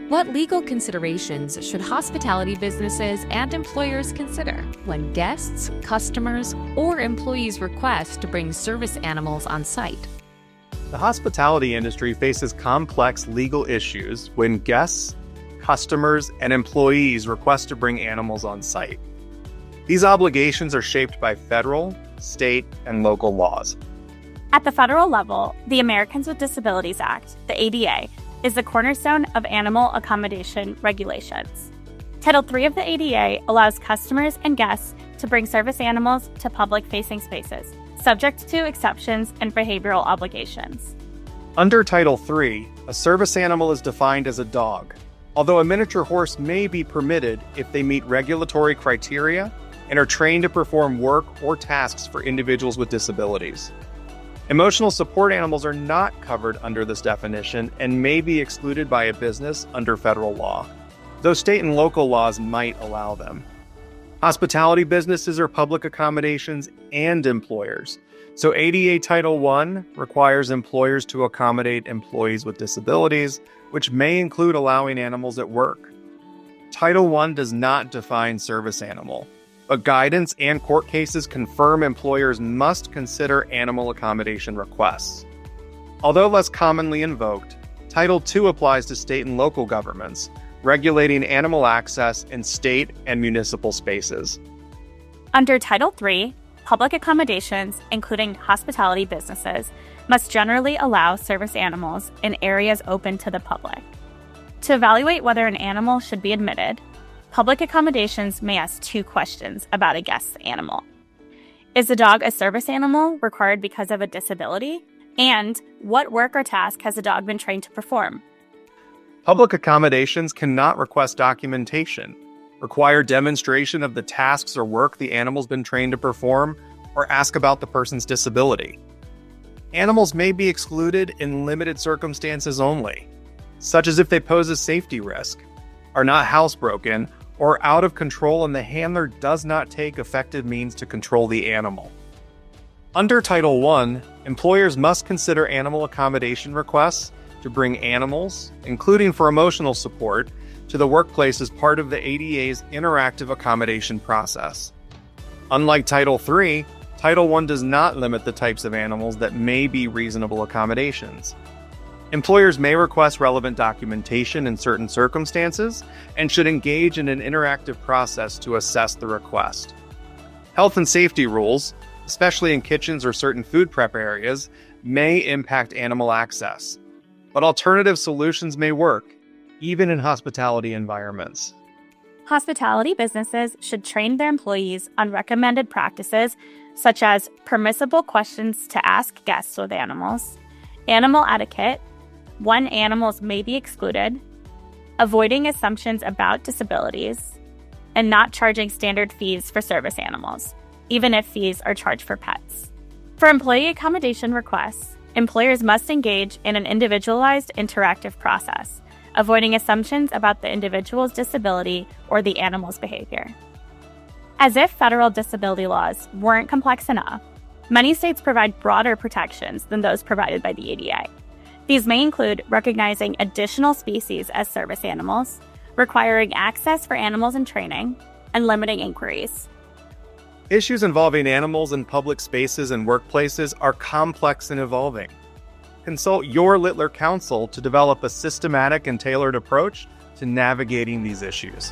What legal considerations should hospitality businesses and employers consider when guests, customers, or employees request to bring service animals on site? The hospitality industry faces complex legal issues when guests, customers, and employees request to bring animals on site. These obligations are shaped by federal, state, and local laws. At the federal level, the Americans with Disabilities Act, the ADA, is the cornerstone of animal accommodation regulations. Title III of the ADA allows customers and guests to bring service animals to public-facing spaces, subject to exceptions and behavioral obligations. Under Title III, a service animal is defined as a dog, although a miniature horse may be permitted if they meet regulatory criteria and are trained to perform work or tasks for individuals with disabilities. Emotional support animals are not covered under this definition and may be excluded by a business under federal law, though state and local laws might allow them. Hospitality businesses are public accommodations and employers, so ADA Title I requires employers to accommodate employees with disabilities, which may include allowing animals at work. Title I does not define service animal, but guidance and court cases confirm employers must consider animal accommodation requests. Although less commonly invoked, Title II applies to state and local governments, regulating animal access in state and municipal spaces. Under Title III, public accommodations, including hospitality businesses, must generally allow service animals in areas open to the public. To evaluate whether an animal should be admitted, public accommodations may ask two questions about a guest's animal. Is the dog a service animal required because of a disability? And what work or task has the dog been trained to perform? Public accommodations cannot request documentation, require demonstration of the tasks or work the animal's been trained to perform, or ask about the person's disability. Animals may be excluded in limited circumstances only, such as if they pose a safety risk, are not housebroken, or out of control and the handler does not take effective means to control the animal. Under Title I, employers must consider animal accommodation requests to bring animals, including for emotional support, to the workplace as part of the ADA's interactive accommodation process. Unlike Title III, Title I does not limit the types of animals that may be reasonable accommodations. Employers may request relevant documentation in certain circumstances and should engage in an interactive process to assess the request. Health and safety rules, especially in kitchens or certain food prep areas, may impact animal access, but alternative solutions may work, even in hospitality environments. Hospitality businesses should train their employees on recommended practices such as permissible questions to ask guests with animals, animal etiquette, when animals may be excluded, avoiding assumptions about disabilities, and not charging standard fees for service animals, even if fees are charged for pets. For employee accommodation requests, employers must engage in an individualized interactive process, avoiding assumptions about the individual's disability or the animal's behavior. As if federal disability laws weren't complex enough, many states provide broader protections than those provided by the ADA. These may include recognizing additional species as service animals, requiring access for animals in training, and limiting inquiries. Issues involving animals in public spaces and workplaces are complex and evolving. Consult your Littler counsel to develop a systematic and tailored approach to navigating these issues.